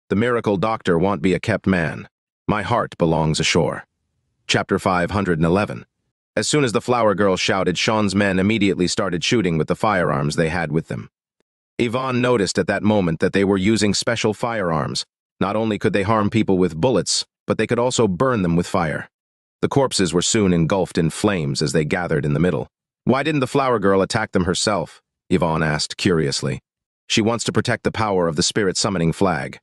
The miracle doctor won't be a kept man. My heart belongs ashore. Chapter 511. As soon as the flower girl shouted, Sean's men immediately started shooting with the firearms they had with them. Yvonne noticed at that moment that they were using special firearms. Not only could they harm people with bullets, but they could also burn them with fire. The corpses were soon engulfed in flames as they gathered in the middle. Why didn't the flower girl attack them herself? Yvonne asked curiously. She wants to protect the power of the spirit summoning flag.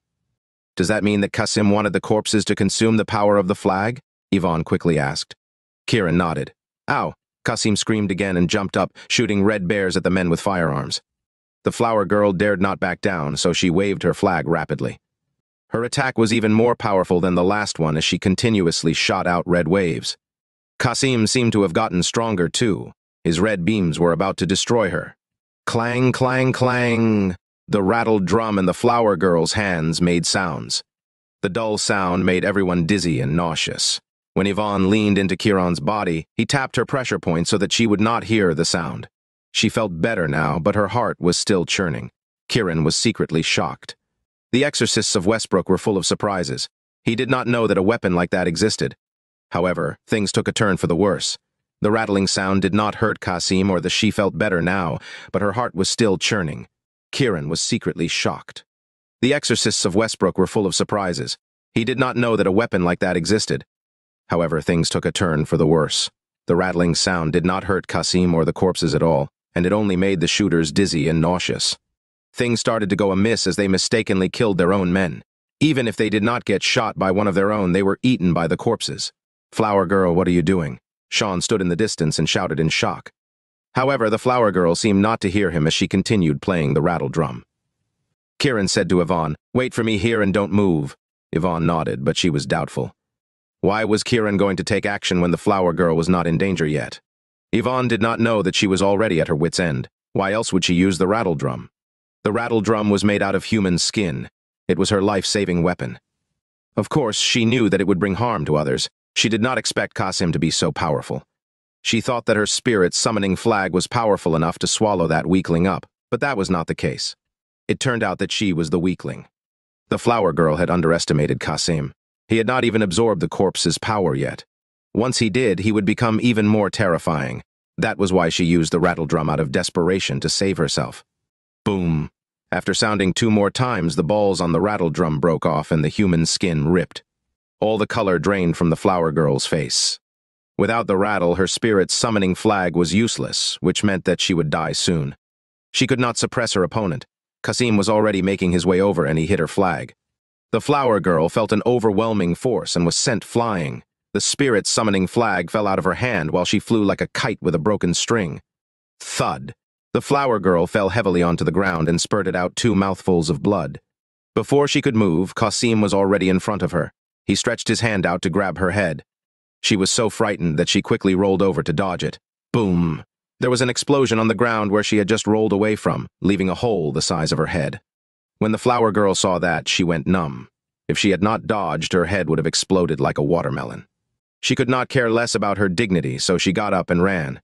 Does that mean that Qasim wanted the corpses to consume the power of the flag? Yvonne quickly asked. Kiran nodded. Ow! Qasim screamed again and jumped up, shooting red bears at the men with firearms. The flower girl dared not back down, so she waved her flag rapidly. Her attack was even more powerful than the last one as she continuously shot out red waves. Qasim seemed to have gotten stronger too. His red beams were about to destroy her. Clang, clang, clang! The rattled drum in the flower girl's hands made sounds. The dull sound made everyone dizzy and nauseous. When Yvonne leaned into Kiran's body, he tapped her pressure point so that she would not hear the sound. She felt better now, but her heart was still churning. Kiran was secretly shocked. The exorcists of Westbrook were full of surprises. He did not know that a weapon like that existed. However, things took a turn for the worse. The rattling sound did not hurt Qasim or that she felt better now, but her heart was still churning. Kiran was secretly shocked. The exorcists of Westbrook were full of surprises. He did not know that a weapon like that existed. However, things took a turn for the worse. The rattling sound did not hurt Qasim or the corpses at all, and it only made the shooters dizzy and nauseous. Things started to go amiss as they mistakenly killed their own men. Even if they did not get shot by one of their own, they were eaten by the corpses. Flower girl, what are you doing? Sean stood in the distance and shouted in shock. However, the flower girl seemed not to hear him as she continued playing the rattle drum. Kiran said to Yvonne, wait for me here and don't move. Yvonne nodded, but she was doubtful. Why was Kiran going to take action when the flower girl was not in danger yet? Yvonne did not know that she was already at her wit's end. Why else would she use the rattle drum? The rattle drum was made out of human skin. It was her life-saving weapon. Of course, she knew that it would bring harm to others. She did not expect Qasim to be so powerful. She thought that her spirit summoning flag was powerful enough to swallow that weakling up, but that was not the case. It turned out that she was the weakling. The flower girl had underestimated Qasim. He had not even absorbed the corpse's power yet. Once he did, he would become even more terrifying. That was why she used the rattle drum out of desperation to save herself. Boom. After sounding 2 more times, the balls on the rattle drum broke off and the human skin ripped. All the color drained from the flower girl's face. Without the rattle, her spirit's summoning flag was useless, which meant that she would die soon. She could not suppress her opponent. Qasim was already making his way over and he hit her flag. The flower girl felt an overwhelming force and was sent flying. The spirit summoning flag fell out of her hand while she flew like a kite with a broken string. Thud. The flower girl fell heavily onto the ground and spurted out 2 mouthfuls of blood. Before she could move, Qasim was already in front of her. He stretched his hand out to grab her head. She was so frightened that she quickly rolled over to dodge it. Boom! There was an explosion on the ground where she had just rolled away from, leaving a hole the size of her head. When the flower girl saw that, she went numb. If she had not dodged, her head would have exploded like a watermelon. She could not care less about her dignity, so she got up and ran.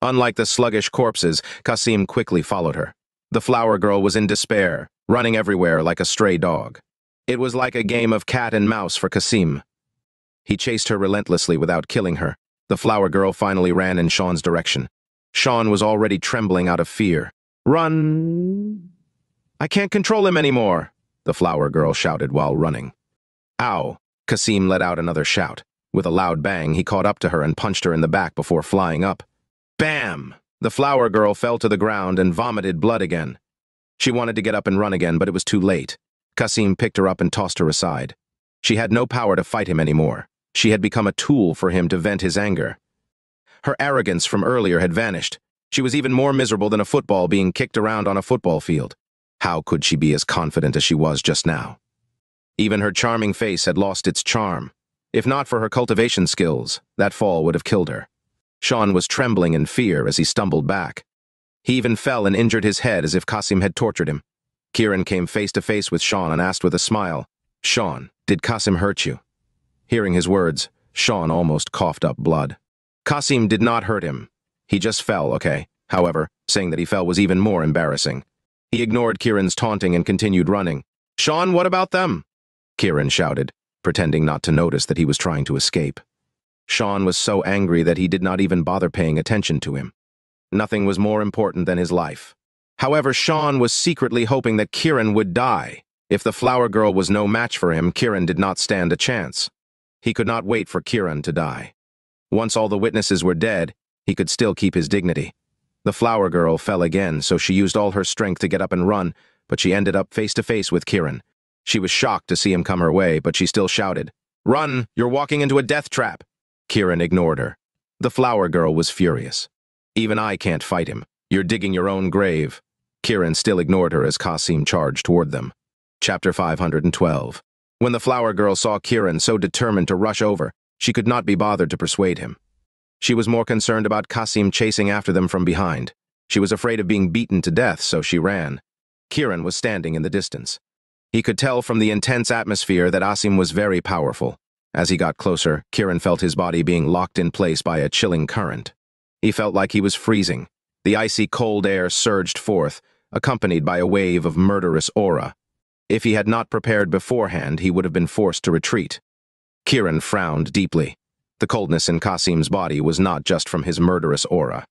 Unlike the sluggish corpses, Qasim quickly followed her. The flower girl was in despair, running everywhere like a stray dog. It was like a game of cat and mouse for Qasim. He chased her relentlessly without killing her. The flower girl finally ran in Sean's direction. Sean was already trembling out of fear. Run! I can't control him anymore, the flower girl shouted while running. Ow! Qasim let out another shout. With a loud bang, he caught up to her and punched her in the back before flying up. Bam! The flower girl fell to the ground and vomited blood again. She wanted to get up and run again, but it was too late. Qasim picked her up and tossed her aside. She had no power to fight him anymore. She had become a tool for him to vent his anger. Her arrogance from earlier had vanished. She was even more miserable than a football being kicked around on a football field. How could she be as confident as she was just now? Even her charming face had lost its charm. If not for her cultivation skills, that fall would have killed her. Sean was trembling in fear as he stumbled back. He even fell and injured his head as if Qasim had tortured him. Kiran came face to face with Sean and asked with a smile, Sean, did Qasim hurt you? Hearing his words, Sean almost coughed up blood. Qasim did not hurt him. He just fell, okay? However, saying that he fell was even more embarrassing. He ignored Kiran's taunting and continued running. "Sean, what about them?" Kiran shouted, pretending not to notice that he was trying to escape. Sean was so angry that he did not even bother paying attention to him. Nothing was more important than his life. However, Sean was secretly hoping that Kiran would die. If the flower girl was no match for him, Kiran did not stand a chance. He could not wait for Kiran to die. Once all the witnesses were dead, he could still keep his dignity. The flower girl fell again, so she used all her strength to get up and run, but she ended up face to face with Kiran. She was shocked to see him come her way, but she still shouted, "Run! You're walking into a death trap!" Kiran ignored her. The flower girl was furious. "Even I can't fight him. You're digging your own grave." Kiran still ignored her as Qasim charged toward them. Chapter 512. When the flower girl saw Kiran so determined to rush over, she could not be bothered to persuade him. She was more concerned about Qasim chasing after them from behind. She was afraid of being beaten to death, so she ran. Kiran was standing in the distance. He could tell from the intense atmosphere that Qasim was very powerful. As he got closer, Kiran felt his body being locked in place by a chilling current. He felt like he was freezing. The icy cold air surged forth, accompanied by a wave of murderous aura. If he had not prepared beforehand, he would have been forced to retreat. Kiran frowned deeply. The coldness in Qasim's body was not just from his murderous aura.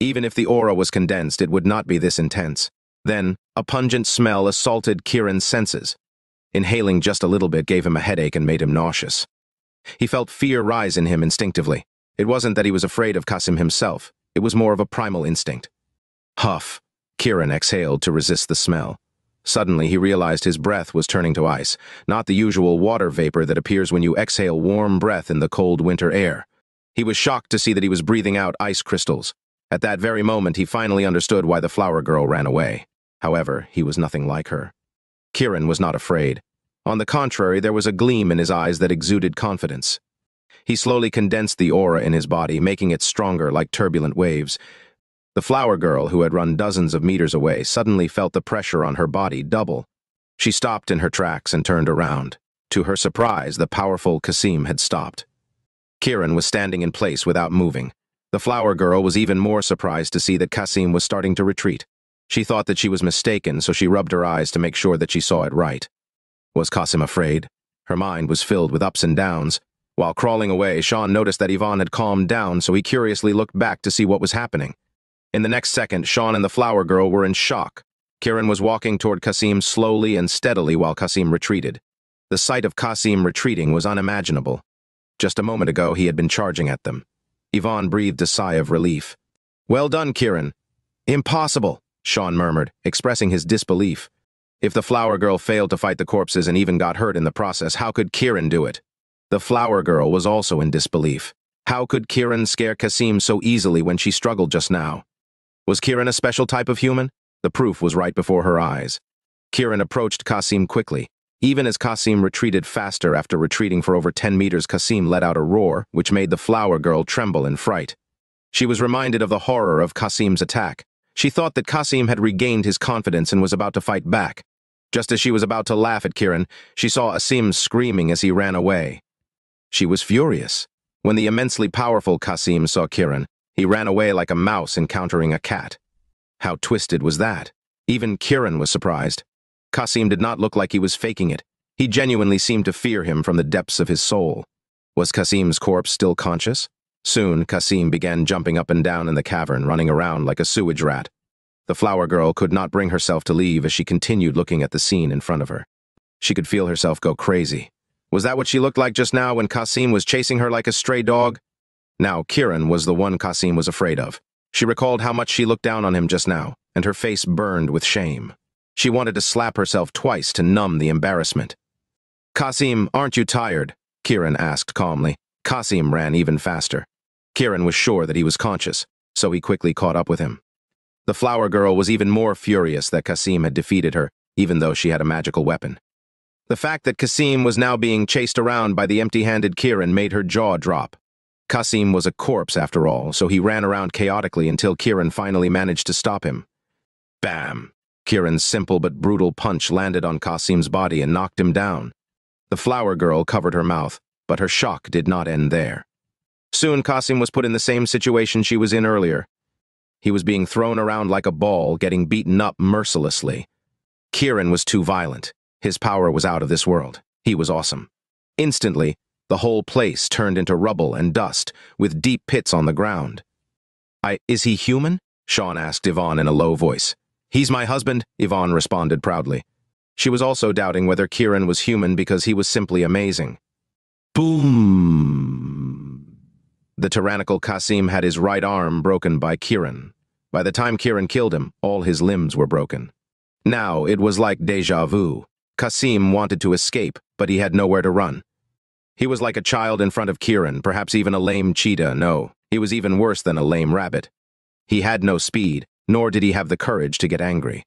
Even if the aura was condensed, it would not be this intense. Then, a pungent smell assaulted Kiran's senses. Inhaling just a little bit gave him a headache and made him nauseous. He felt fear rise in him instinctively. It wasn't that he was afraid of Qasim himself. It was more of a primal instinct. Huff. Kiran exhaled to resist the smell. Suddenly, he realized his breath was turning to ice, not the usual water vapor that appears when you exhale warm breath in the cold winter air. He was shocked to see that he was breathing out ice crystals. At that very moment, he finally understood why the flower girl ran away. However, he was nothing like her. Kiran was not afraid. On the contrary, there was a gleam in his eyes that exuded confidence. He slowly condensed the aura in his body, making it stronger like turbulent waves. The flower girl, who had run dozens of meters away, suddenly felt the pressure on her body double. She stopped in her tracks and turned around. To her surprise, the powerful Qasim had stopped. Kiran was standing in place without moving. The flower girl was even more surprised to see that Qasim was starting to retreat. She thought that she was mistaken, so she rubbed her eyes to make sure that she saw it right. Was Qasim afraid? Her mind was filled with ups and downs. While crawling away, Sean noticed that Yvonne had calmed down, so he curiously looked back to see what was happening. In the next second, Sean and the flower girl were in shock. Kiran was walking toward Qasim slowly and steadily while Qasim retreated. The sight of Qasim retreating was unimaginable. Just a moment ago, he had been charging at them. Yvonne breathed a sigh of relief. "Well done, Kiran." "Impossible," Sean murmured, expressing his disbelief. If the flower girl failed to fight the corpses and even got hurt in the process, how could Kiran do it? The flower girl was also in disbelief. How could Kiran scare Qasim so easily when she struggled just now? Was Kiran a special type of human? The proof was right before her eyes. Kiran approached Qasim quickly. Even as Qasim retreated faster after retreating for over 10 meters, Qasim let out a roar, which made the flower girl tremble in fright. She was reminded of the horror of Qasim's attack. She thought that Qasim had regained his confidence and was about to fight back. Just as she was about to laugh at Kiran, she saw Qasim screaming as he ran away. She was furious. When the immensely powerful Qasim saw Kiran, he ran away like a mouse encountering a cat. How twisted was that? Even Kiran was surprised. Qasim did not look like he was faking it. He genuinely seemed to fear him from the depths of his soul. Was Qasim's corpse still conscious? Soon, Qasim began jumping up and down in the cavern, running around like a sewage rat. The flower girl could not bring herself to leave as she continued looking at the scene in front of her. She could feel herself go crazy. Was that what she looked like just now when Qasim was chasing her like a stray dog? Now, Kiran was the one Qasim was afraid of. She recalled how much she looked down on him just now, and her face burned with shame. She wanted to slap herself twice to numb the embarrassment. "Qasim, aren't you tired?" Kiran asked calmly. Qasim ran even faster. Kiran was sure that he was conscious, so he quickly caught up with him. The flower girl was even more furious that Qasim had defeated her, even though she had a magical weapon. The fact that Qasim was now being chased around by the empty-handed Kiran made her jaw drop. Qasim was a corpse after all, so he ran around chaotically until Kiran finally managed to stop him. Bam! Kiran's simple but brutal punch landed on Qasim's body and knocked him down. The flower girl covered her mouth, but her shock did not end there. Soon Qasim was put in the same situation she was in earlier. He was being thrown around like a ball, getting beaten up mercilessly. Kiran was too violent. His power was out of this world. He was awesome. Instantly, the whole place turned into rubble and dust, with deep pits on the ground. Is he human? Sean asked Yvonne in a low voice. He's my husband, Yvonne responded proudly. She was also doubting whether Kiran was human because he was simply amazing. Boom! The tyrannical Qasim had his right arm broken by Kiran. By the time Kiran killed him, all his limbs were broken. Now, it was like déjà vu. Qasim wanted to escape, but he had nowhere to run. He was like a child in front of Kiran, perhaps even a lame cheetah. No, he was even worse than a lame rabbit. He had no speed, nor did he have the courage to get angry.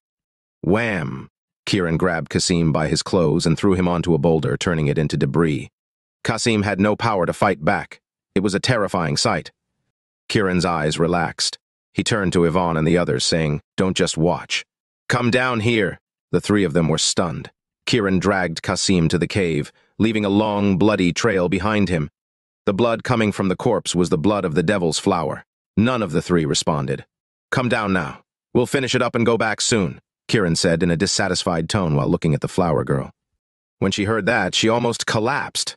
Wham! Kiran grabbed Qasim by his clothes and threw him onto a boulder, turning it into debris. Qasim had no power to fight back. It was a terrifying sight. Kiran's eyes relaxed. He turned to Yvonne and the others, saying, "Don't just watch. Come down here." The three of them were stunned. Kiran dragged Qasim to the cave, leaving a long, bloody trail behind him. The blood coming from the corpse was the blood of the devil's flower. None of the three responded. "Come down now. We'll finish it up and go back soon," Kiran said in a dissatisfied tone while looking at the flower girl. When she heard that, she almost collapsed.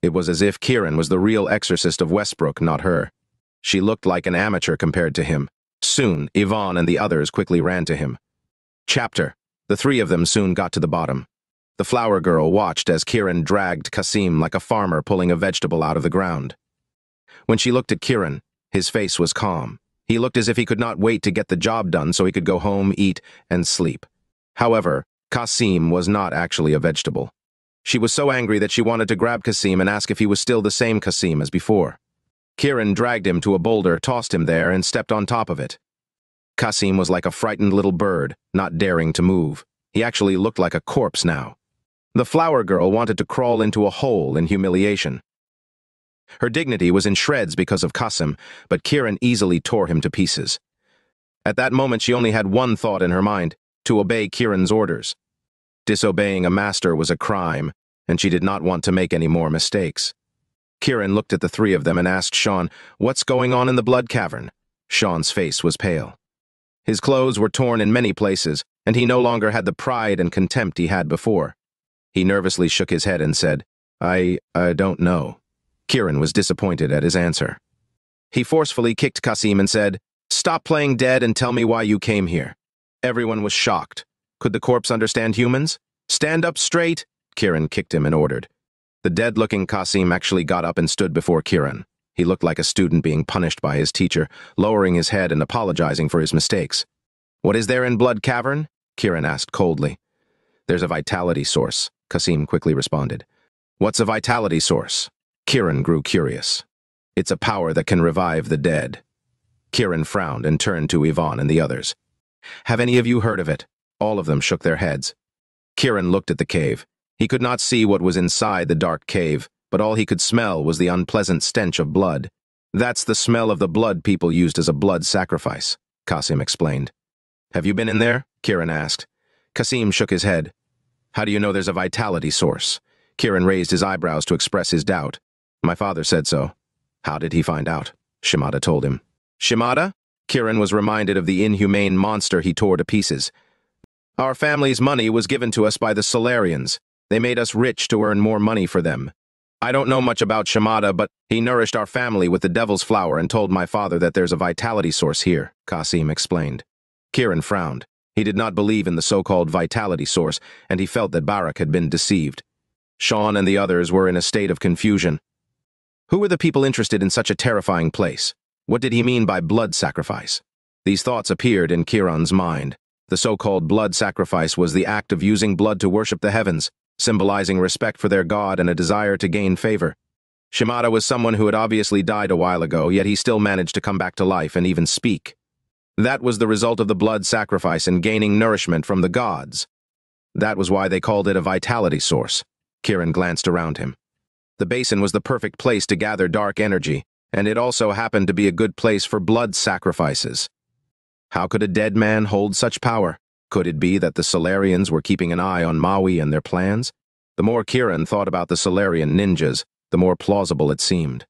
It was as if Kiran was the real exorcist of Westbrook, not her. She looked like an amateur compared to him. Soon, Yvonne and the others quickly ran to him. The three of them soon got to the bottom. The flower girl watched as Kiran dragged Qasim like a farmer pulling a vegetable out of the ground. When she looked at Kiran, his face was calm. He looked as if he could not wait to get the job done so he could go home, eat, and sleep. However, Qasim was not actually a vegetable. She was so angry that she wanted to grab Qasim and ask if he was still the same Qasim as before. Kiran dragged him to a boulder, tossed him there, and stepped on top of it. Qasim was like a frightened little bird, not daring to move. He actually looked like a corpse now. The flower girl wanted to crawl into a hole in humiliation. Her dignity was in shreds because of Qasim, but Kiran easily tore him to pieces. At that moment, she only had one thought in her mind: to obey Kiran's orders. Disobeying a master was a crime, and she did not want to make any more mistakes. Kiran looked at the three of them and asked Sean, "What's going on in the Blood Cavern?" Sean's face was pale. His clothes were torn in many places, and he no longer had the pride and contempt he had before. He nervously shook his head and said, I don't know." Kiran was disappointed at his answer. He forcefully kicked Qasim and said, "Stop playing dead and tell me why you came here." Everyone was shocked. Could the corpse understand humans? "Stand up straight," Kiran kicked him and ordered. The dead-looking Qasim actually got up and stood before Kiran. He looked like a student being punished by his teacher, lowering his head and apologizing for his mistakes. "What is there in Blood Cavern?" Kiran asked coldly. "There's a vitality source," Qasim quickly responded. "What's a vitality source?" Kiran grew curious. "It's a power that can revive the dead." Kiran frowned and turned to Yvonne and the others. "Have any of you heard of it?" All of them shook their heads. Kiran looked at the cave. He could not see what was inside the dark cave, but all he could smell was the unpleasant stench of blood. "That's the smell of the blood people used as a blood sacrifice," Qasim explained. "Have you been in there?" Kiran asked. Qasim shook his head. "How do you know there's a vitality source?" Kiran raised his eyebrows to express his doubt. "My father said so." "How did he find out?" Shimada told him. "Shimada?" Kiran was reminded of the inhumane monster he tore to pieces. "Our family's money was given to us by the Solarians. They made us rich to earn more money for them. I don't know much about Shimada, but he nourished our family with the devil's flower and told my father that there's a vitality source here," Qasim explained. Kiran frowned. He did not believe in the so-called vitality source, and he felt that Barak had been deceived. Sean and the others were in a state of confusion. Who were the people interested in such a terrifying place? What did he mean by blood sacrifice? These thoughts appeared in Kiran's mind. The so-called blood sacrifice was the act of using blood to worship the heavens, symbolizing respect for their god and a desire to gain favor. Shimada was someone who had obviously died a while ago, yet he still managed to come back to life and even speak. That was the result of the blood sacrifice and gaining nourishment from the gods. That was why they called it a vitality source. Kiran glanced around him. The basin was the perfect place to gather dark energy, and it also happened to be a good place for blood sacrifices. How could a dead man hold such power? Could it be that the Solarians were keeping an eye on Maui and their plans? The more Kiran thought about the Solarian ninjas, the more plausible it seemed.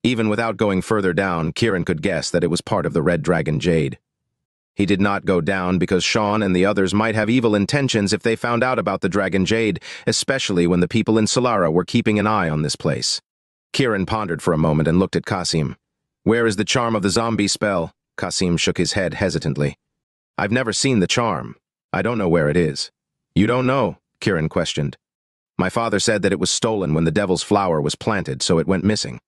Even without going further down, Kiran could guess that it was part of the Red Dragon Jade. He did not go down because Sean and the others might have evil intentions if they found out about the Dragon Jade, especially when the people in Solara were keeping an eye on this place. Kiran pondered for a moment and looked at Qasim. "Where is the charm of the zombie spell?" Qasim shook his head hesitantly. "I've never seen the charm. I don't know where it is." "You don't know?" Kiran questioned. "My father said that it was stolen when the Devil's Flower was planted, so it went missing."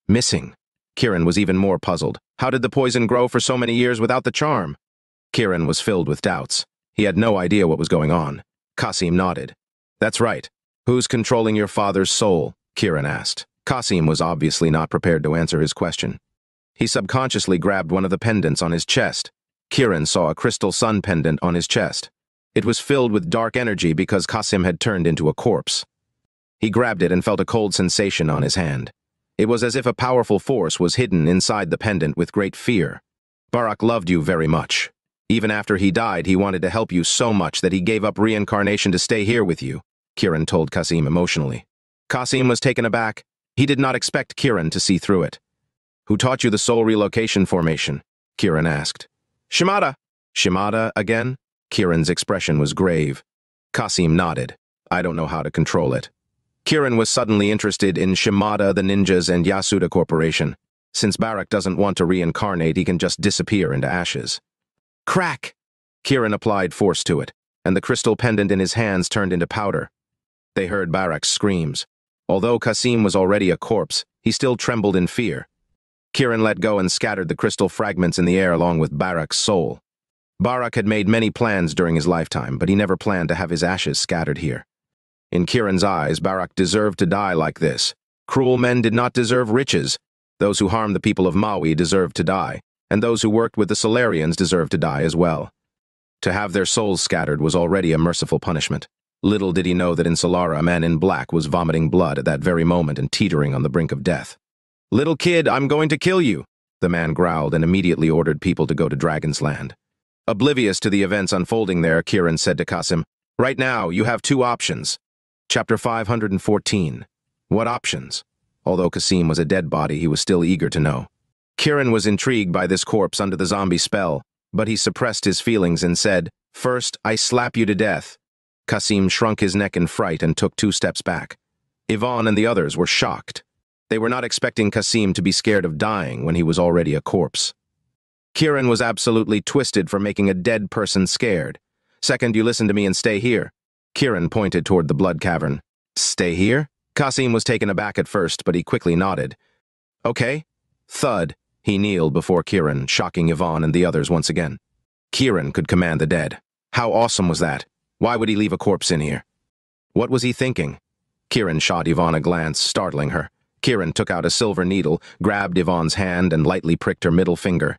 Missing? Kiran was even more puzzled. How did the poison grow for so many years without the charm? Kiran was filled with doubts. He had no idea what was going on. Qasim nodded. "That's right. Who's controlling your father's soul?" Kiran asked. Qasim was obviously not prepared to answer his question. He subconsciously grabbed one of the pendants on his chest. Kiran saw a crystal sun pendant on his chest. It was filled with dark energy because Qasim had turned into a corpse. He grabbed it and felt a cold sensation on his hand. It was as if a powerful force was hidden inside the pendant with great fear. "Barak loved you very much. Even after he died, he wanted to help you so much that he gave up reincarnation to stay here with you," Kiran told Qasim emotionally. Qasim was taken aback. He did not expect Kiran to see through it. "Who taught you the soul relocation formation?" Kiran asked. "Shimada." "Shimada again?" Kiran's expression was grave. Qasim nodded. "I don't know how to control it." Kiran was suddenly interested in Shimada, the ninjas, and Yasuda Corporation. Since Barak doesn't want to reincarnate, he can just disappear into ashes. Crack! Kiran applied force to it, and the crystal pendant in his hands turned into powder. They heard Barak's screams. Although Qasim was already a corpse, he still trembled in fear. Kiran let go and scattered the crystal fragments in the air along with Barak's soul. Barak had made many plans during his lifetime, but he never planned to have his ashes scattered here. In Kiran's eyes, Barak deserved to die like this. Cruel men did not deserve riches. Those who harmed the people of Maui deserved to die, and those who worked with the Solarians deserved to die as well. To have their souls scattered was already a merciful punishment. Little did he know that in Solara a man in black was vomiting blood at that very moment and teetering on the brink of death. "Little kid, I'm going to kill you," the man growled and immediately ordered people to go to Dragon's Land. Oblivious to the events unfolding there, Kiran said to Qasim, "Right now, you have two options." Chapter 514. What options? Although Qasim was a dead body, he was still eager to know. Kiran was intrigued by this corpse under the zombie spell, but he suppressed his feelings and said, "First, I slap you to death." Qasim shrunk his neck in fright and took 2 steps back. Yvonne and the others were shocked. They were not expecting Qasim to be scared of dying when he was already a corpse. Kiran was absolutely twisted for making a dead person scared. "Second, you listen to me and stay here." Kiran pointed toward the Blood Cavern. "Stay here?" Qasim was taken aback at first, but he quickly nodded. "Okay." Thud. He kneeled before Kiran, shocking Yvonne and the others once again. Kiran could command the dead. How awesome was that? Why would he leave a corpse in here? What was he thinking? Kiran shot Yvonne a glance, startling her. Kiran took out a silver needle, grabbed Yvonne's hand, and lightly pricked her middle finger.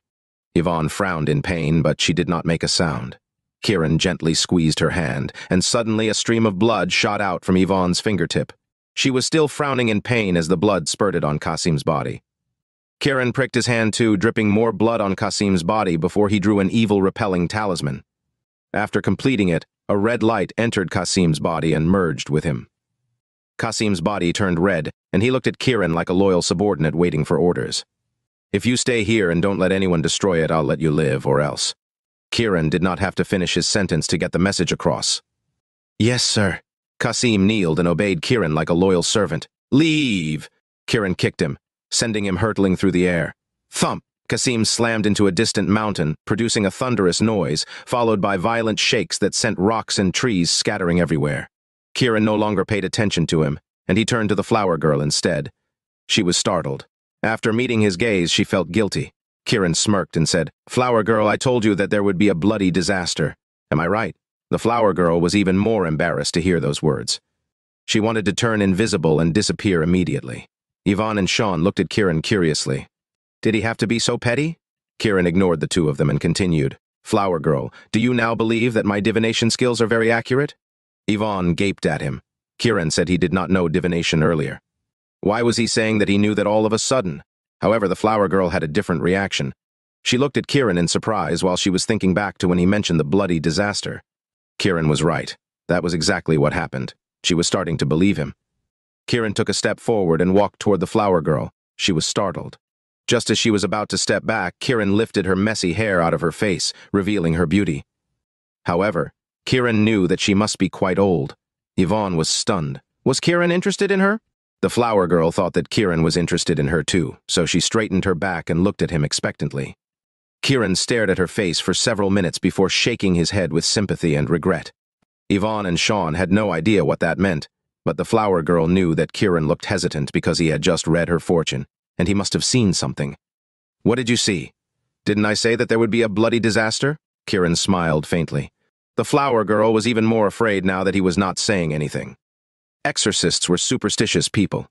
Yvonne frowned in pain, but she did not make a sound. Kiran gently squeezed her hand, and suddenly a stream of blood shot out from Yvonne's fingertip. She was still frowning in pain as the blood spurted on Qasim's body. Kiran pricked his hand too, dripping more blood on Qasim's body before he drew an evil-repelling talisman. After completing it, a red light entered Qasim's body and merged with him. Qasim's body turned red, and he looked at Kiran like a loyal subordinate waiting for orders. "If you stay here and don't let anyone destroy it, I'll let you live, or else." Kiran did not have to finish his sentence to get the message across. "Yes, sir." Qasim kneeled and obeyed Kiran like a loyal servant. "Leave!" Kiran kicked him, sending him hurtling through the air. Thump! Qasim slammed into a distant mountain, producing a thunderous noise, followed by violent shakes that sent rocks and trees scattering everywhere. Kiran no longer paid attention to him, and he turned to the flower girl instead. She was startled. After meeting his gaze, she felt guilty. Kiran smirked and said, "Flower girl, I told you that there would be a bloody disaster. Am I right?" The flower girl was even more embarrassed to hear those words. She wanted to turn invisible and disappear immediately. Yvonne and Sean looked at Kiran curiously. Did he have to be so petty? Kiran ignored the two of them and continued, "Flower girl, do you now believe that my divination skills are very accurate?" Yvonne gaped at him. Kiran said he did not know divination earlier. Why was he saying that he knew that all of a sudden? However, the flower girl had a different reaction. She looked at Kiran in surprise while she was thinking back to when he mentioned the bloody disaster. Kiran was right. That was exactly what happened. She was starting to believe him. Kiran took a step forward and walked toward the flower girl. She was startled. Just as she was about to step back, Kiran lifted her messy hair out of her face, revealing her beauty. However, Kiran knew that she must be quite old. Yvonne was stunned. Was Kiran interested in her? The flower girl thought that Kiran was interested in her too, so she straightened her back and looked at him expectantly. Kiran stared at her face for several minutes before shaking his head with sympathy and regret. Yvonne and Sean had no idea what that meant, but the flower girl knew that Kiran looked hesitant because he had just read her fortune, and he must have seen something. What did you see? Didn't I say that there would be a bloody disaster? Kiran smiled faintly. The flower girl was even more afraid now that he was not saying anything. Exorcists were superstitious people.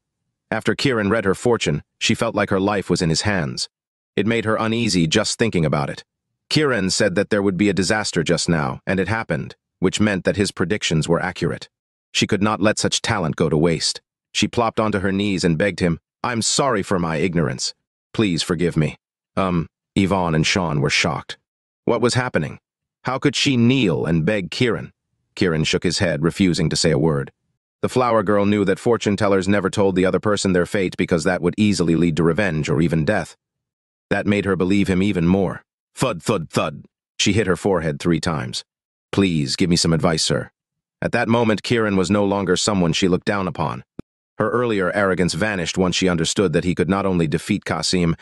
After Kiran read her fortune, she felt like her life was in his hands. It made her uneasy just thinking about it. Kiran said that there would be a disaster just now, and it happened, which meant that his predictions were accurate. She could not let such talent go to waste. She plopped onto her knees and begged him, "I'm sorry for my ignorance. Please forgive me." Yvonne and Sean were shocked. What was happening? How could she kneel and beg Kiran? Kiran shook his head, refusing to say a word. The flower girl knew that fortune tellers never told the other person their fate because that would easily lead to revenge or even death. That made her believe him even more. Thud, thud, thud. She hit her forehead 3 times. "Please, give me some advice, sir." At that moment, Kiran was no longer someone she looked down upon. Her earlier arrogance vanished once she understood that he could not only defeat Qasim,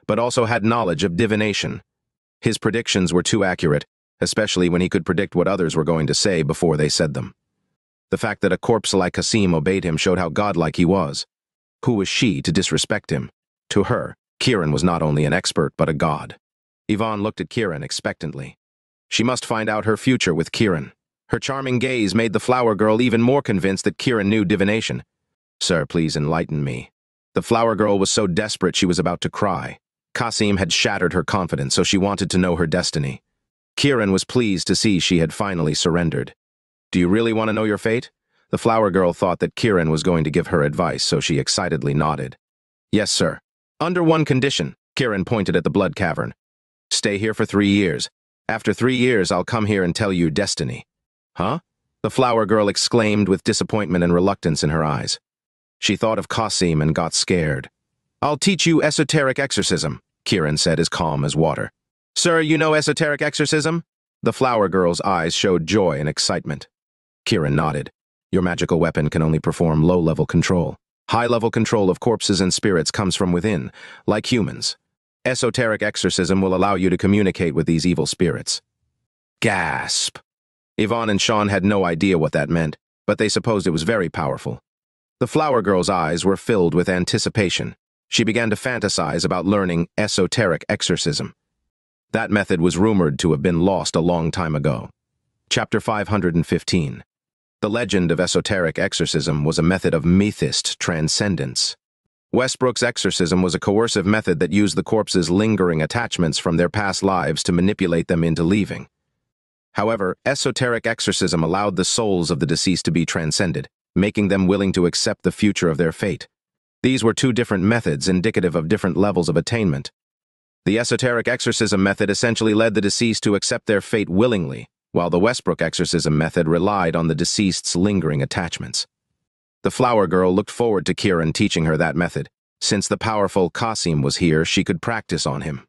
but also had knowledge of divination. His predictions were too accurate, especially when he could predict what others were going to say before they said them. The fact that a corpse like Qasim obeyed him showed how godlike he was. Who was she to disrespect him? To her, Kiran was not only an expert, but a god. Yvonne looked at Kiran expectantly. She must find out her future with Kiran. Her charming gaze made the flower girl even more convinced that Kiran knew divination. "Sir, please enlighten me." The flower girl was so desperate she was about to cry. Qasim had shattered her confidence, so she wanted to know her destiny. Kiran was pleased to see she had finally surrendered. "Do you really want to know your fate?" The flower girl thought that Kiran was going to give her advice, so she excitedly nodded. "Yes, sir. Under one condition," Kiran pointed at the Blood Cavern. "Stay here for 3 years. After 3 years, I'll come here and tell you destiny." "Huh?" The flower girl exclaimed with disappointment and reluctance in her eyes. She thought of Qasim and got scared. "I'll teach you esoteric exorcism," Kiran said, as calm as water. "Sir, you know esoteric exorcism?" The flower girl's eyes showed joy and excitement. Kiran nodded. "Your magical weapon can only perform low-level control. High-level control of corpses and spirits comes from within, like humans. Esoteric exorcism will allow you to communicate with these evil spirits." Gasp! Yvonne and Sean had no idea what that meant, but they supposed it was very powerful. The flower girl's eyes were filled with anticipation. She began to fantasize about learning esoteric exorcism. That method was rumored to have been lost a long time ago. Chapter 515. The legend of esoteric exorcism was a method of mythist transcendence. Westbrook's exorcism was a coercive method that used the corpse's lingering attachments from their past lives to manipulate them into leaving. However, esoteric exorcism allowed the souls of the deceased to be transcended, making them willing to accept the future of their fate. These were 2 different methods indicative of different levels of attainment. The esoteric exorcism method essentially led the deceased to accept their fate willingly, while the Westbrook exorcism method relied on the deceased's lingering attachments. The flower girl looked forward to Kiran teaching her that method. Since the powerful Qasim was here, she could practice on him.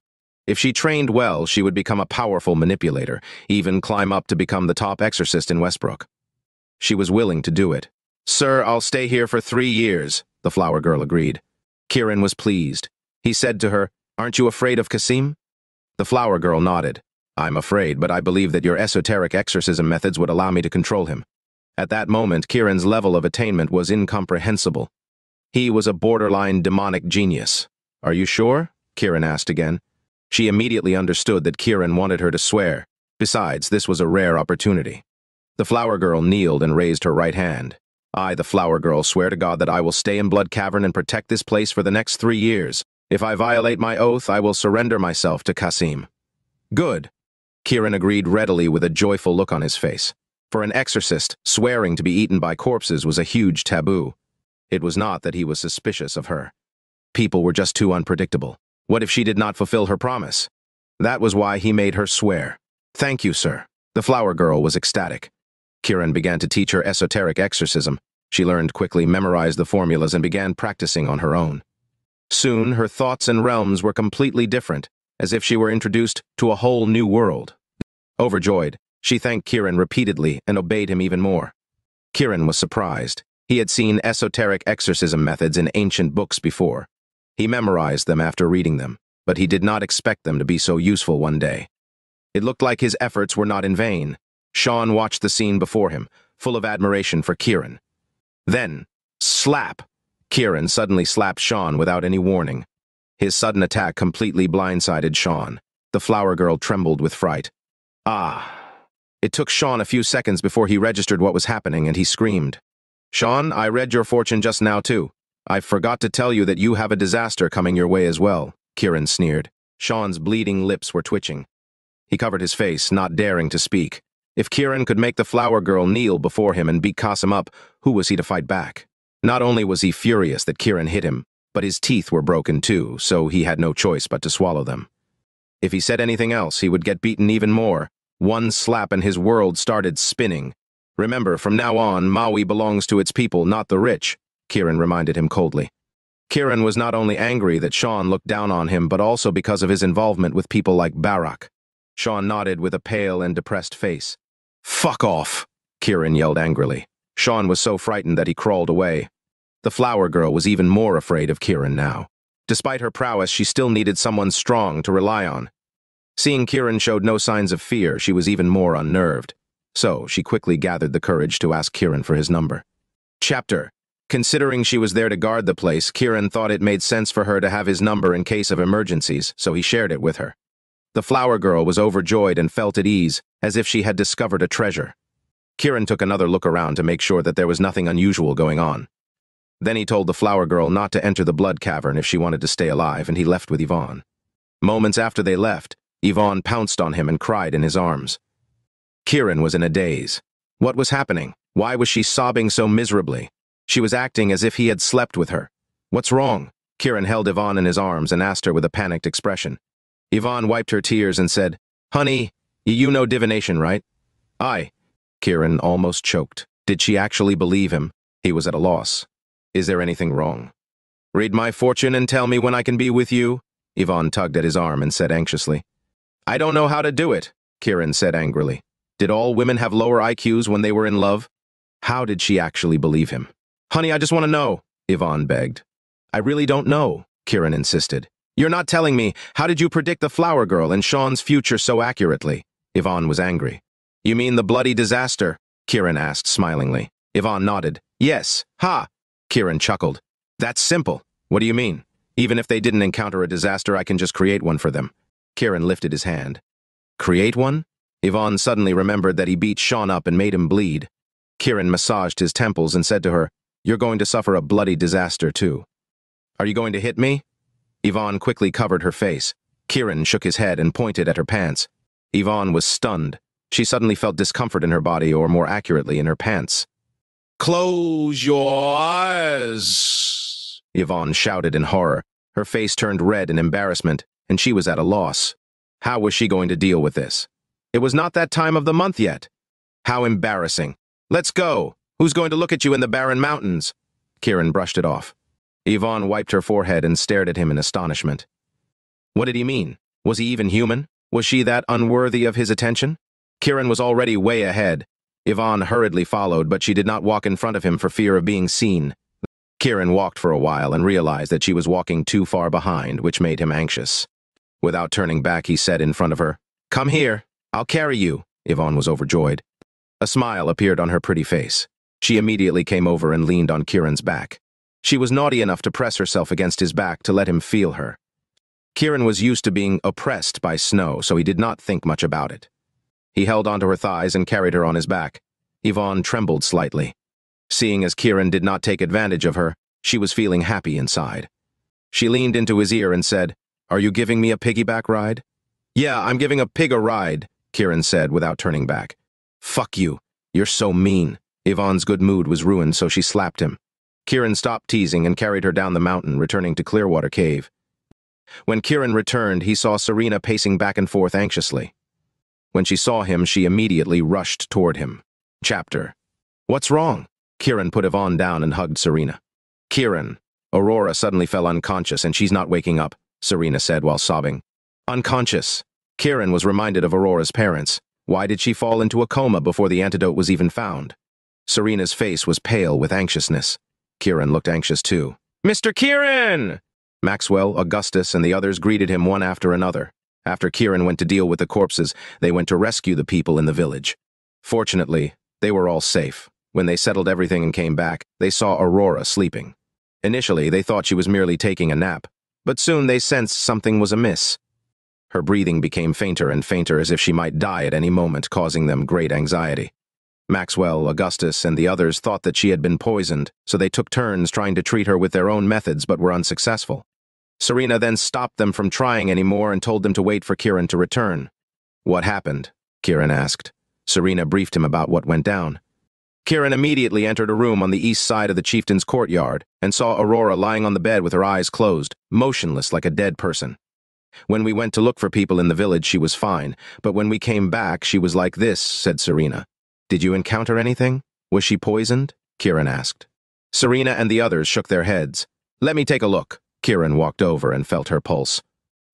If she trained well, she would become a powerful manipulator, even climb up to become the top exorcist in Westbrook. She was willing to do it. "Sir, I'll stay here for 3 years, the flower girl agreed. Kiran was pleased. He said to her, "Aren't you afraid of Qasim?" The flower girl nodded. "I'm afraid, but I believe that your esoteric exorcism methods would allow me to control him." At that moment, Kiran's level of attainment was incomprehensible. He was a borderline demonic genius. "Are you sure?" Kiran asked again. She immediately understood that Kiran wanted her to swear. Besides, this was a rare opportunity. The flower girl kneeled and raised her right hand. "I, the flower girl, swear to God that I will stay in Blood Cavern and protect this place for the next 3 years. If I violate my oath, I will surrender myself to Qasim." "Good." Kiran agreed readily with a joyful look on his face. For an exorcist, swearing to be eaten by corpses was a huge taboo. It was not that he was suspicious of her. People were just too unpredictable. What if she did not fulfill her promise? That was why he made her swear. "Thank you, sir." The flower girl was ecstatic. Kiran began to teach her esoteric exorcism. She learned quickly, memorized the formulas, and began practicing on her own. Soon, her thoughts and realms were completely different, as if she were introduced to a whole new world. Overjoyed, she thanked Kiran repeatedly and obeyed him even more. Kiran was surprised. He had seen esoteric exorcism methods in ancient books before. He memorized them after reading them, but he did not expect them to be so useful one day. It looked like his efforts were not in vain. Sean watched the scene before him, full of admiration for Kiran. Then, slap! Kiran suddenly slapped Sean without any warning. His sudden attack completely blindsided Sean. The flower girl trembled with fright. Ah! It took Sean a few seconds before he registered what was happening, and he screamed. Sean, I read your fortune just now too. I forgot to tell you that you have a disaster coming your way as well, Kiran sneered. Sean's bleeding lips were twitching. He covered his face, not daring to speak. If Kiran could make the flower girl kneel before him and beat Qasim up, who was he to fight back? Not only was he furious that Kiran hit him, but his teeth were broken too, so he had no choice but to swallow them. If he said anything else, he would get beaten even more. One slap and his world started spinning. Remember, from now on, Maui belongs to its people, not the rich, Kiran reminded him coldly. Kiran was not only angry that Sean looked down on him, but also because of his involvement with people like Barak. Sean nodded with a pale and depressed face. Fuck off, Kiran yelled angrily. Sean was so frightened that he crawled away. The flower girl was even more afraid of Kiran now. Despite her prowess, she still needed someone strong to rely on. Seeing Kiran showed no signs of fear, she was even more unnerved. So, she quickly gathered the courage to ask Kiran for his number. Chapter. Considering she was there to guard the place, Kiran thought it made sense for her to have his number in case of emergencies, so he shared it with her. The flower girl was overjoyed and felt at ease, as if she had discovered a treasure. Kiran took another look around to make sure that there was nothing unusual going on. Then he told the flower girl not to enter the Blood Cavern if she wanted to stay alive, and he left with Yvonne. Moments after they left, Yvonne pounced on him and cried in his arms. Kiran was in a daze. What was happening? Why was she sobbing so miserably? She was acting as if he had slept with her. What's wrong? Kiran held Yvonne in his arms and asked her with a panicked expression. Yvonne wiped her tears and said, Honey, you know divination, right? Aye. Kiran almost choked. Did she actually believe him? He was at a loss. Is there anything wrong? Read my fortune and tell me when I can be with you? Yvonne tugged at his arm and said anxiously. I don't know how to do it, Kiran said angrily. Did all women have lower IQs when they were in love? How did she actually believe him? Honey, I just want to know, Yvonne begged. I really don't know, Kiran insisted. You're not telling me. How did you predict the flower girl and Sean's future so accurately? Yvonne was angry. You mean the bloody disaster? Kiran asked smilingly. Yvonne nodded. Yes. Ha! Kiran chuckled. That's simple. What do you mean? Even if they didn't encounter a disaster, I can just create one for them. Kiran lifted his hand. Create one? Yvonne suddenly remembered that he beat Sean up and made him bleed. Kiran massaged his temples and said to her, You're going to suffer a bloody disaster too. Are you going to hit me? Yvonne quickly covered her face. Kiran shook his head and pointed at her pants. Yvonne was stunned. She suddenly felt discomfort in her body, or more accurately, in her pants. Close your eyes, Yvonne shouted in horror. Her face turned red in embarrassment, and she was at a loss. How was she going to deal with this? It was not that time of the month yet. How embarrassing. Let's go. Who's going to look at you in the barren mountains? Kiran brushed it off. Yvonne wiped her forehead and stared at him in astonishment. What did he mean? Was he even human? Was she that unworthy of his attention? Kiran was already way ahead. Yvonne hurriedly followed, but she did not walk in front of him for fear of being seen. Kiran walked for a while and realized that she was walking too far behind, which made him anxious. Without turning back, he said in front of her, Come here. I'll carry you. Yvonne was overjoyed. A smile appeared on her pretty face. She immediately came over and leaned on Kiran's back. She was naughty enough to press herself against his back to let him feel her. Kiran was used to being oppressed by snow, so he did not think much about it. He held onto her thighs and carried her on his back. Yvonne trembled slightly. Seeing as Kiran did not take advantage of her, she was feeling happy inside. She leaned into his ear and said, Are you giving me a piggyback ride? Yeah, I'm giving a pig a ride, Kiran said without turning back. Fuck you. You're so mean. Yvonne's good mood was ruined, so she slapped him. Kiran stopped teasing and carried her down the mountain, returning to Clearwater Cave. When Kiran returned, he saw Serena pacing back and forth anxiously. When she saw him, she immediately rushed toward him. Chapter. What's wrong? Kiran put Yvonne down and hugged Serena. Kiran. Aurora suddenly fell unconscious, and she's not waking up, Serena said while sobbing. Unconscious. Kiran was reminded of Aurora's parents. Why did she fall into a coma before the antidote was even found? Serena's face was pale with anxiousness. Kiran looked anxious too. Mr. Kiran! Maxwell, Augustus, and the others greeted him one after another. After Kiran went to deal with the corpses, they went to rescue the people in the village. Fortunately, they were all safe. When they settled everything and came back, they saw Aurora sleeping. Initially, they thought she was merely taking a nap, but soon they sensed something was amiss. Her breathing became fainter and fainter, as if she might die at any moment, causing them great anxiety. Maxwell, Augustus, and the others thought that she had been poisoned, so they took turns trying to treat her with their own methods but were unsuccessful. Serena then stopped them from trying anymore and told them to wait for Kiran to return. What happened? Kiran asked. Serena briefed him about what went down. Kiran immediately entered a room on the east side of the chieftain's courtyard and saw Aurora lying on the bed with her eyes closed, motionless like a dead person. When we went to look for people in the village, she was fine, but when we came back, she was like this, said Serena. Did you encounter anything? Was she poisoned? Kiran asked. Serena and the others shook their heads. Let me take a look. Kiran walked over and felt her pulse.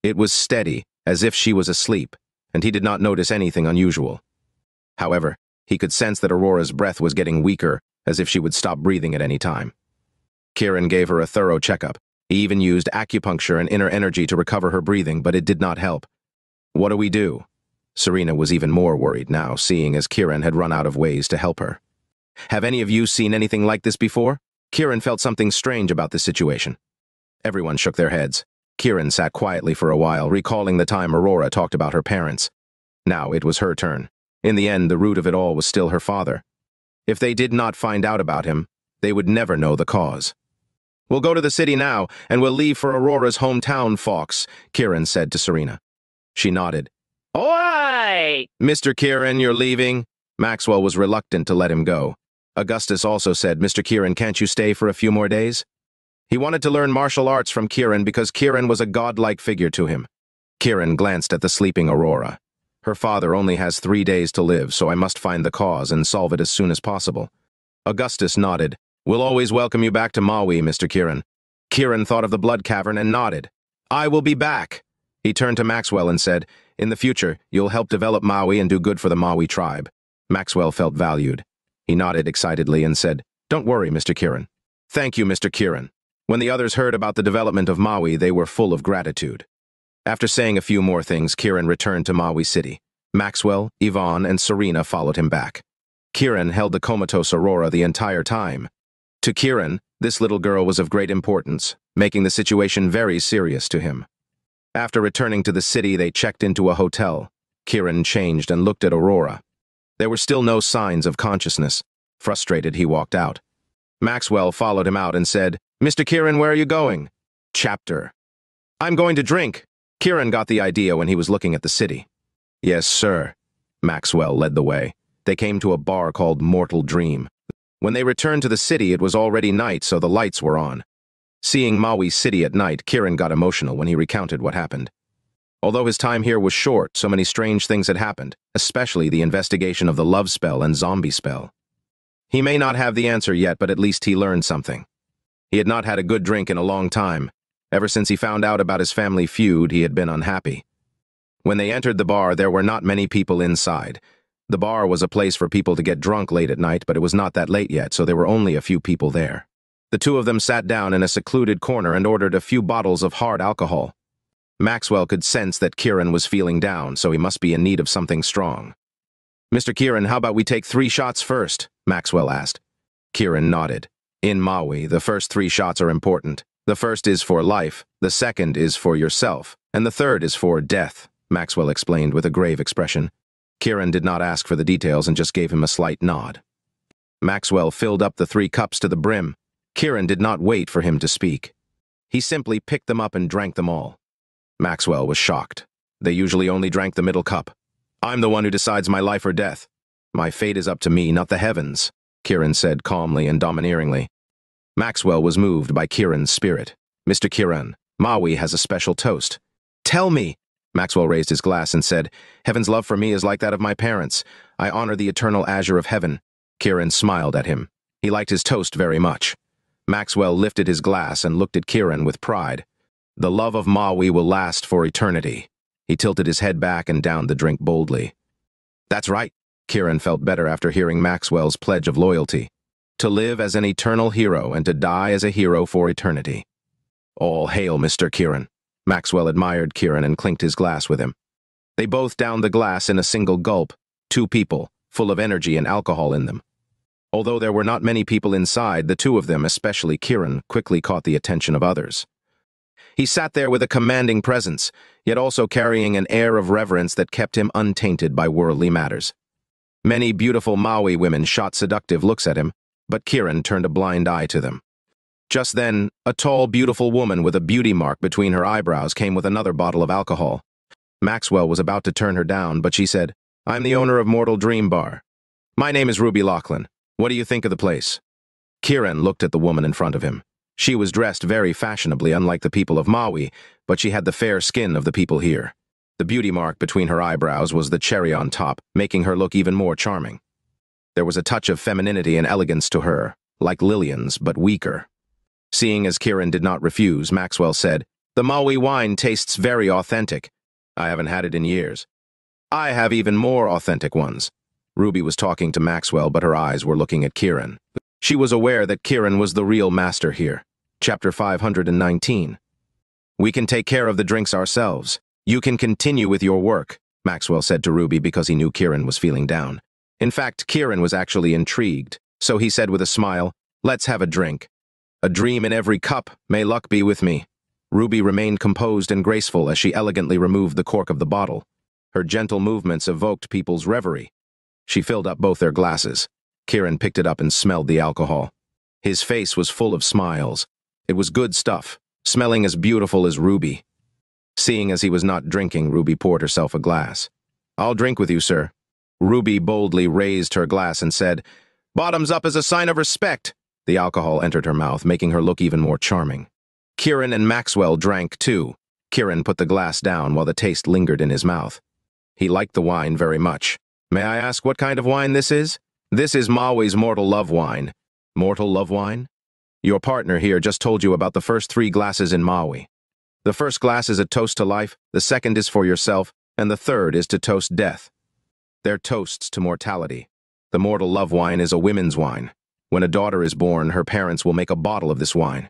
It was steady, as if she was asleep, and he did not notice anything unusual. However, he could sense that Aurora's breath was getting weaker, as if she would stop breathing at any time. Kiran gave her a thorough checkup. He even used acupuncture and inner energy to recover her breathing, but it did not help. What do we do? Serena was even more worried now, seeing as Kiran had run out of ways to help her. Have any of you seen anything like this before? Kiran felt something strange about this situation. Everyone shook their heads. Kiran sat quietly for a while, recalling the time Aurora talked about her parents. Now it was her turn. In the end, the root of it all was still her father. If they did not find out about him, they would never know the cause. We'll go to the city now, and we'll leave for Aurora's hometown, Fox, Kiran said to Serena. She nodded. Oi! Mr. Kiran, you're leaving? Maxwell was reluctant to let him go. Augustus also said, Mr. Kiran, can't you stay for a few more days? He wanted to learn martial arts from Kiran because Kiran was a godlike figure to him. Kiran glanced at the sleeping Aurora. Her father only has 3 days to live, so I must find the cause and solve it as soon as possible. Augustus nodded. We'll always welcome you back to Maui, Mr. Kiran. Kiran thought of the Blood Cavern and nodded. I will be back. He turned to Maxwell and said, in the future, you'll help develop Maui and do good for the Maui tribe. Maxwell felt valued. He nodded excitedly and said, Don't worry, Mr. Kiran. Thank you, Mr. Kiran. When the others heard about the development of Maui, they were full of gratitude. After saying a few more things, Kiran returned to Maui City. Maxwell, Yvonne, and Serena followed him back. Kiran held the comatose Aurora the entire time. To Kiran, this little girl was of great importance, making the situation very serious to him. After returning to the city, they checked into a hotel. Kiran changed and looked at Aurora. There were still no signs of consciousness. Frustrated, he walked out. Maxwell followed him out and said, Mr. Kiran, where are you going? Chapter. I'm going to drink. Kiran got the idea when he was looking at the city. Yes, sir. Maxwell led the way. They came to a bar called Mortal Dream. When they returned to the city, it was already night, so the lights were on. Seeing Maui City at night, Kiran got emotional when he recounted what happened. Although his time here was short, so many strange things had happened, especially the investigation of the love spell and zombie spell. He may not have the answer yet, but at least he learned something. He had not had a good drink in a long time. Ever since he found out about his family feud, he had been unhappy. When they entered the bar, there were not many people inside. The bar was a place for people to get drunk late at night, but it was not that late yet, so there were only a few people there. The two of them sat down in a secluded corner and ordered a few bottles of hard alcohol. Maxwell could sense that Kiran was feeling down, so he must be in need of something strong. Mr. Kiran, how about we take 3 shots first? Maxwell asked. Kiran nodded. In Maui, the first 3 shots are important. The first is for life, the second is for yourself, and the third is for death, Maxwell explained with a grave expression. Kiran did not ask for the details and just gave him a slight nod. Maxwell filled up the 3 cups to the brim. Kiran did not wait for him to speak. He simply picked them up and drank them all. Maxwell was shocked. They usually only drank the middle cup. I'm the one who decides my life or death. My fate is up to me, not the heavens, Kiran said calmly and domineeringly. Maxwell was moved by Kiran's spirit. Mr. Kiran, Maui has a special toast. Tell me. Maxwell raised his glass and said, Heaven's love for me is like that of my parents. I honor the eternal azure of heaven. Kiran smiled at him. He liked his toast very much. Maxwell lifted his glass and looked at Kiran with pride. The love of Maui will last for eternity. He tilted his head back and downed the drink boldly. That's right. Kiran felt better after hearing Maxwell's pledge of loyalty. To live as an eternal hero and to die as a hero for eternity. All hail, Mr. Kiran. Maxwell admired Kiran and clinked his glass with him. They both downed the glass in a single gulp, two people, full of energy and alcohol in them. Although there were not many people inside, the two of them, especially Kiran, quickly caught the attention of others. He sat there with a commanding presence, yet also carrying an air of reverence that kept him untainted by worldly matters. Many beautiful Maui women shot seductive looks at him, but Kiran turned a blind eye to them. Just then, a tall, beautiful woman with a beauty mark between her eyebrows came with another bottle of alcohol. Maxwell was about to turn her down, but she said, "I'm the owner of Mortal Dream Bar. My name is Ruby Lachlan. What do you think of the place?" Kiran looked at the woman in front of him. She was dressed very fashionably, unlike the people of Maui, but she had the fair skin of the people here. The beauty mark between her eyebrows was the cherry on top, making her look even more charming. There was a touch of femininity and elegance to her, like Lillian's, but weaker. Seeing as Kiran did not refuse, Maxwell said, "The Maui wine tastes very authentic. I haven't had it in years. I have even more authentic ones." Ruby was talking to Maxwell, but her eyes were looking at Kiran. She was aware that Kiran was the real master here. Chapter 519. "We can take care of the drinks ourselves. You can continue with your work," Maxwell said to Ruby because he knew Kiran was feeling down. In fact, Kiran was actually intrigued, so he said with a smile, "Let's have a drink. A dream in every cup, may luck be with me." Ruby remained composed and graceful as she elegantly removed the cork of the bottle. Her gentle movements evoked people's reverie. She filled up both their glasses. Kiran picked it up and smelled the alcohol. His face was full of smiles. It was good stuff, smelling as beautiful as Ruby. Seeing as he was not drinking, Ruby poured herself a glass. "I'll drink with you, sir." Ruby boldly raised her glass and said, "Bottoms up as a sign of respect." The alcohol entered her mouth, making her look even more charming. Kiran and Maxwell drank too. Kiran put the glass down while the taste lingered in his mouth. He liked the wine very much. "May I ask what kind of wine this is?" "This is Maui's Mortal Love Wine." "Mortal Love Wine?" "Your partner here just told you about the first 3 glasses in Maui. The first glass is a toast to life, the second is for yourself, and the third is to toast death. They're toasts to mortality. The Mortal Love Wine is a women's wine. When a daughter is born, her parents will make a bottle of this wine.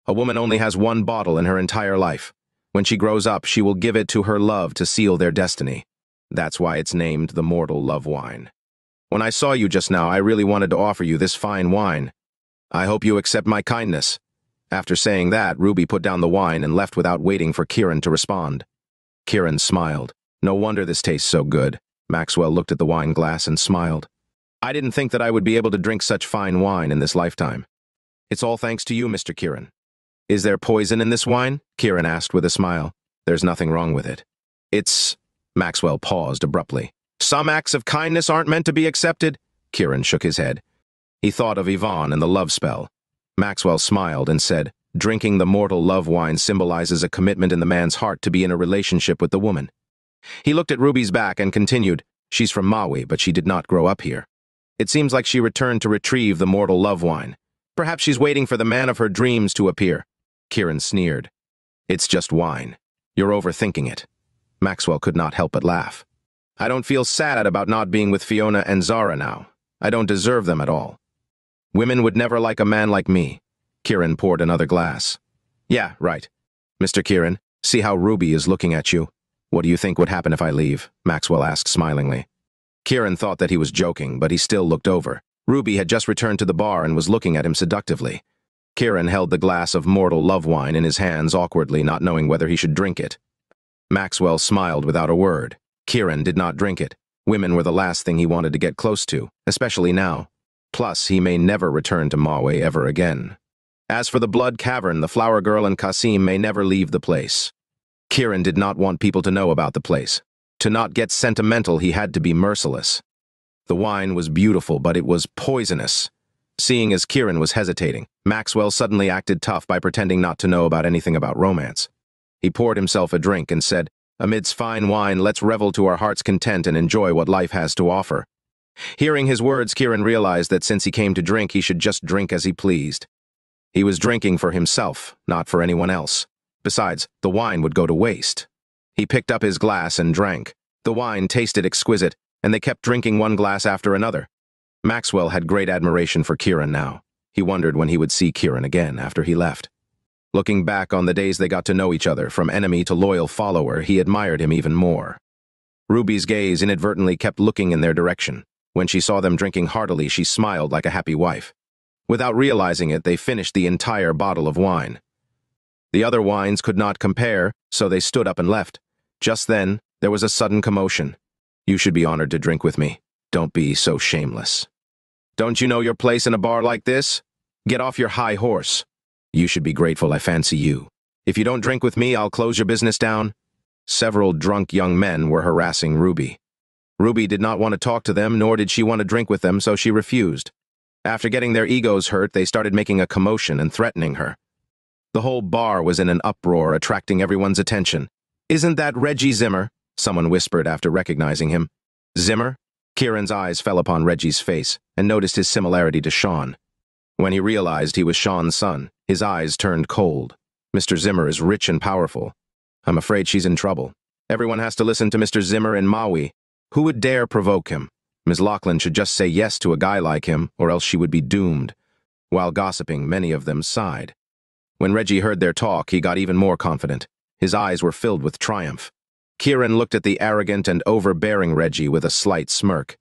A woman only has one bottle in her entire life. When she grows up, she will give it to her love to seal their destiny. That's why it's named the Mortal Love Wine. When I saw you just now, I really wanted to offer you this fine wine. I hope you accept my kindness." After saying that, Ruby put down the wine and left without waiting for Kiran to respond. Kiran smiled. "No wonder this tastes so good." Maxwell looked at the wine glass and smiled. "I didn't think that I would be able to drink such fine wine in this lifetime." "It's all thanks to you, Mr. Kiran." "Is there poison in this wine?" Kiran asked with a smile. "There's nothing wrong with it." "It's—" Maxwell paused abruptly. "Some acts of kindness aren't meant to be accepted." Kiran shook his head. He thought of Yvonne and the love spell. Maxwell smiled and said, "Drinking the Mortal Love Wine symbolizes a commitment in the man's heart to be in a relationship with the woman." He looked at Ruby's back and continued, "She's from Maui, but she did not grow up here. It seems like she returned to retrieve the Mortal Love Wine. Perhaps she's waiting for the man of her dreams to appear." Kiran sneered. "It's just wine. You're overthinking it." Maxwell could not help but laugh. "I don't feel sad about not being with Fiona and Zara now. I don't deserve them at all. Women would never like a man like me." Kiran poured another glass. "Yeah, right. Mr. Kiran, see how Ruby is looking at you. What do you think would happen if I leave?" Maxwell asked smilingly. Kiran thought that he was joking, but he still looked over. Ruby had just returned to the bar and was looking at him seductively. Kiran held the glass of Mortal Love Wine in his hands awkwardly, not knowing whether he should drink it. Maxwell smiled without a word. Kiran did not drink it. Women were the last thing he wanted to get close to, especially now. Plus, he may never return to Maui ever again. As for the Blood Cavern, the flower girl and Qasim may never leave the place. Kiran did not want people to know about the place. To not get sentimental, he had to be merciless. The wine was beautiful, but it was poisonous. Seeing as Kiran was hesitating, Maxwell suddenly acted tough by pretending not to know about anything about romance. He poured himself a drink and said, "Amidst fine wine, let's revel to our heart's content and enjoy what life has to offer." Hearing his words, Kiran realized that since he came to drink, he should just drink as he pleased. He was drinking for himself, not for anyone else. Besides, the wine would go to waste. He picked up his glass and drank. The wine tasted exquisite, and they kept drinking one glass after another. Maxwell had great admiration for Kiran now. He wondered when he would see Kiran again after he left. Looking back on the days they got to know each other, from enemy to loyal follower, he admired him even more. Ruby's gaze inadvertently kept looking in their direction. When she saw them drinking heartily, she smiled like a happy wife. Without realizing it, they finished the entire bottle of wine. The other wines could not compare, so they stood up and left. Just then, there was a sudden commotion. "You should be honored to drink with me. Don't be so shameless. Don't you know your place in a bar like this? Get off your high horse. You should be grateful I fancy you. If you don't drink with me, I'll close your business down." Several drunk young men were harassing Ruby. Ruby did not want to talk to them, nor did she want to drink with them, so she refused. After getting their egos hurt, they started making a commotion and threatening her. The whole bar was in an uproar, attracting everyone's attention. "Isn't that Reggie Zimmer?" someone whispered after recognizing him. "Zimmer?" Kiran's eyes fell upon Reggie's face and noticed his similarity to Sean. When he realized he was Sean's son, his eyes turned cold. "Mr. Zimmer is rich and powerful. I'm afraid she's in trouble. Everyone has to listen to Mr. Zimmer in Maui. Who would dare provoke him? Ms. Lachlan should just say yes to a guy like him, or else she would be doomed." While gossiping, many of them sighed. When Reggie heard their talk, he got even more confident. His eyes were filled with triumph. Kiran looked at the arrogant and overbearing Reggie with a slight smirk.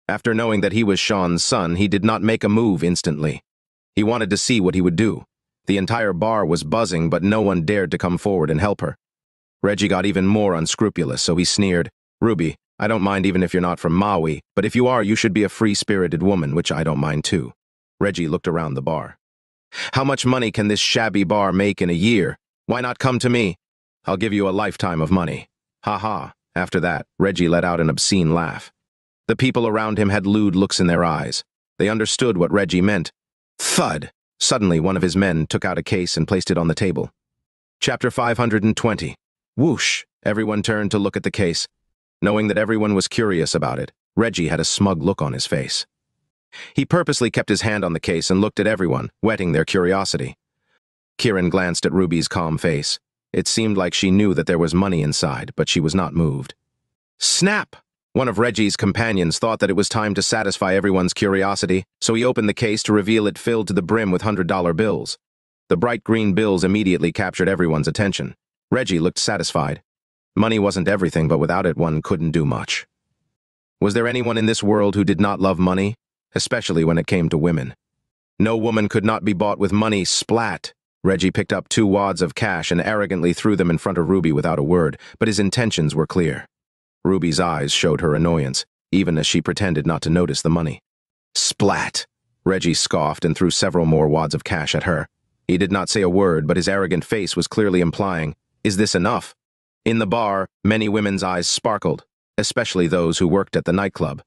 After knowing that he was Sean's son, he did not make a move instantly. He wanted to see what he would do. The entire bar was buzzing, but no one dared to come forward and help her. Reggie got even more unscrupulous, so he sneered, "Ruby, I don't mind even if you're not from Maui, but if you are, you should be a free-spirited woman, which I don't mind too." Reggie looked around the bar. "How much money can this shabby bar make in a year? Why not come to me? I'll give you a lifetime of money." Ha ha. After that, Reggie let out an obscene laugh. The people around him had lewd looks in their eyes. They understood what Reggie meant. Thud! Suddenly, one of his men took out a case and placed it on the table. Chapter 520. Whoosh! Everyone turned to look at the case. Knowing that everyone was curious about it, Reggie had a smug look on his face. He purposely kept his hand on the case and looked at everyone, whetting their curiosity. Kiran glanced at Ruby's calm face. It seemed like she knew that there was money inside, but she was not moved. Snap! One of Reggie's companions thought that it was time to satisfy everyone's curiosity, so he opened the case to reveal it filled to the brim with $100 bills. The bright green bills immediately captured everyone's attention. Reggie looked satisfied. Money wasn't everything, but without it one couldn't do much. Was there anyone in this world who did not love money? Especially when it came to women. No woman could not be bought with money. Splat! Reggie picked up 2 wads of cash and arrogantly threw them in front of Ruby without a word, but his intentions were clear. Ruby's eyes showed her annoyance, even as she pretended not to notice the money. Splat! Reggie scoffed and threw several more wads of cash at her. He did not say a word, but his arrogant face was clearly implying, "Is this enough?" In the bar, many women's eyes sparkled, especially those who worked at the nightclub.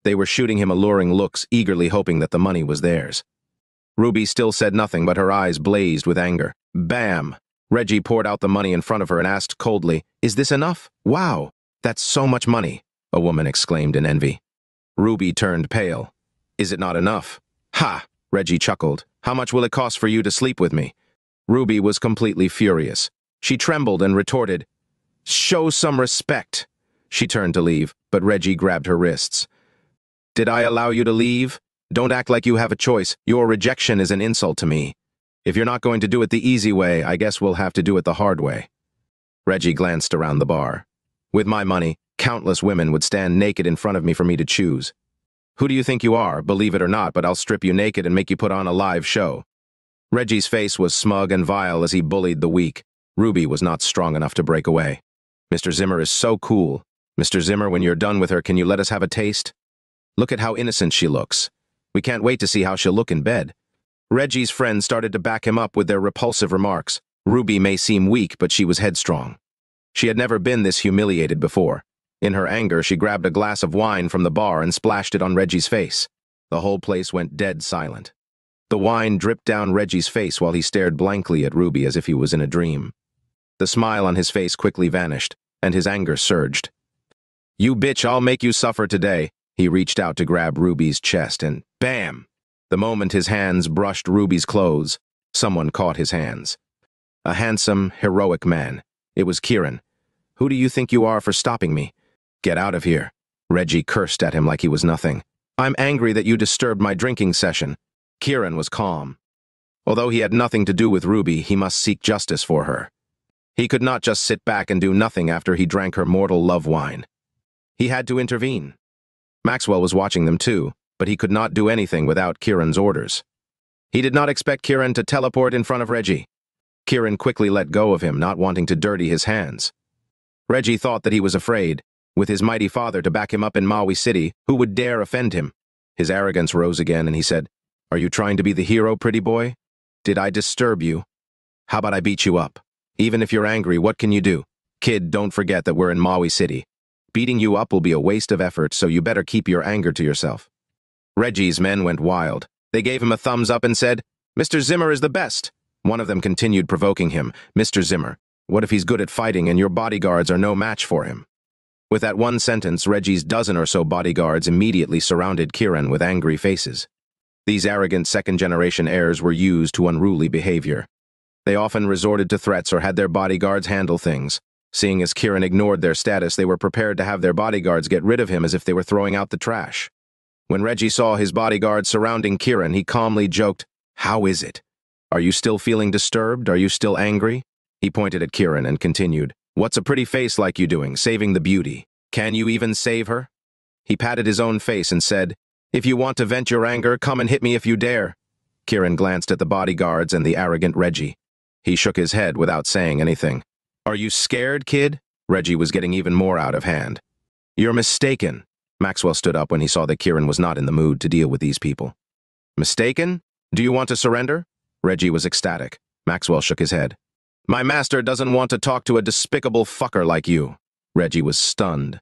They were shooting him alluring looks, eagerly hoping that the money was theirs. Ruby still said nothing, but her eyes blazed with anger. Bam! Reggie poured out the money in front of her and asked coldly, "Is this enough? Wow! That's so much money!" a woman exclaimed in envy. Ruby turned pale. "Is it not enough?" "Ha!" Reggie chuckled. "How much will it cost for you to sleep with me?" Ruby was completely furious. She trembled and retorted, "Show some respect." She turned to leave, but Reggie grabbed her wrists. "Did I allow you to leave? Don't act like you have a choice. Your rejection is an insult to me. If you're not going to do it the easy way, I guess we'll have to do it the hard way." Reggie glanced around the bar. "With my money, countless women would stand naked in front of me for me to choose. Who do you think you are? Believe it or not, but I'll strip you naked and make you put on a live show." Reggie's face was smug and vile as he bullied the weak. Ruby was not strong enough to break away. "Mr. Zimmer is so cool. Mr. Zimmer, when you're done with her, can you let us have a taste? Look at how innocent she looks. We can't wait to see how she'll look in bed." Reggie's friends started to back him up with their repulsive remarks. Ruby may seem weak, but she was headstrong. She had never been this humiliated before. In her anger, she grabbed a glass of wine from the bar and splashed it on Reggie's face. The whole place went dead silent. The wine dripped down Reggie's face while he stared blankly at Ruby as if he was in a dream. The smile on his face quickly vanished, and his anger surged. "You bitch, I'll make you suffer today." He reached out to grab Ruby's chest and bam! The moment his hands brushed Ruby's clothes, Someone caught his hands. A handsome, heroic man. It was Kiran. "Who do you think you are for stopping me? Get out of here." Reggie cursed at him like he was nothing. "I'm angry that you disturbed my drinking session." Kiran was calm. Although he had nothing to do with Ruby, he must seek justice for her. He could not just sit back and do nothing after he drank her mortal love wine. He had to intervene. Maxwell was watching them too, but he could not do anything without Kiran's orders. He did not expect Kiran to teleport in front of Reggie. Kiran quickly let go of him, not wanting to dirty his hands. Reggie thought that he was afraid. With his mighty father to back him up in Maui City, who would dare offend him? His arrogance rose again and he said, "Are you trying to be the hero, pretty boy? Did I disturb you? How about I beat you up? Even if you're angry, what can you do? Kid, don't forget that we're in Maui City. Beating you up will be a waste of effort, so you better keep your anger to yourself." Reggie's men went wild. They gave him a thumbs up and said, "Mr. Zimmer is the best." One of them continued provoking him. "Mr. Zimmer, what if he's good at fighting and your bodyguards are no match for him?" With that one sentence, Reggie's dozen or so bodyguards immediately surrounded Kiran with angry faces. These arrogant second-generation heirs were used to unruly behavior. They often resorted to threats or had their bodyguards handle things. Seeing as Kiran ignored their status, they were prepared to have their bodyguards get rid of him as if they were throwing out the trash. When Reggie saw his bodyguards surrounding Kiran, he calmly joked, "How is it? Are you still feeling disturbed? Are you still angry?" He pointed at Kiran and continued, "What's a pretty face like you doing, saving the beauty? Can you even save her?" He patted his own face and said, "If you want to vent your anger, come and hit me if you dare." Kiran glanced at the bodyguards and the arrogant Reggie. He shook his head without saying anything. "Are you scared, kid?" Reggie was getting even more out of hand. "You're mistaken." Maxwell stood up when he saw that Kiran was not in the mood to deal with these people. "Mistaken? Do you want to surrender?" Reggie was ecstatic. Maxwell shook his head. "My master doesn't want to talk to a despicable fucker like you." Reggie was stunned.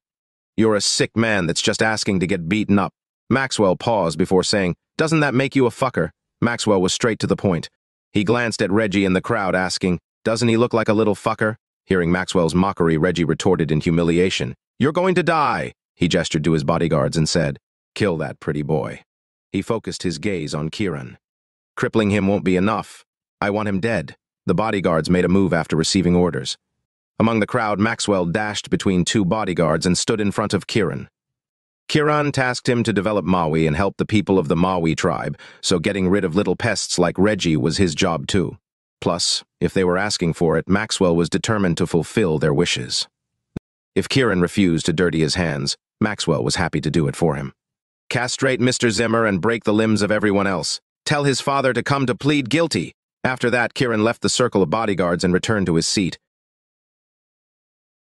"You're a sick man that's just asking to get beaten up." Maxwell paused before saying, "Doesn't that make you a fucker?" Maxwell was straight to the point. He glanced at Reggie in the crowd, asking, "Doesn't he look like a little fucker?" Hearing Maxwell's mockery, Reggie retorted in humiliation, "You're going to die!" He gestured to his bodyguards and said, "Kill that pretty boy." He focused his gaze on Kiran. "Crippling him won't be enough. I want him dead." The bodyguards made a move after receiving orders. Among the crowd, Maxwell dashed between two bodyguards and stood in front of Kiran. Kiran tasked him to develop Maui and help the people of the Maui tribe, so getting rid of little pests like Reggie was his job too. Plus, if they were asking for it, Maxwell was determined to fulfill their wishes. If Kiran refused to dirty his hands, Maxwell was happy to do it for him. "Castrate Mr. Zimmer and break the limbs of everyone else. Tell his father to come to plead guilty." After that, Kiran left the circle of bodyguards and returned to his seat.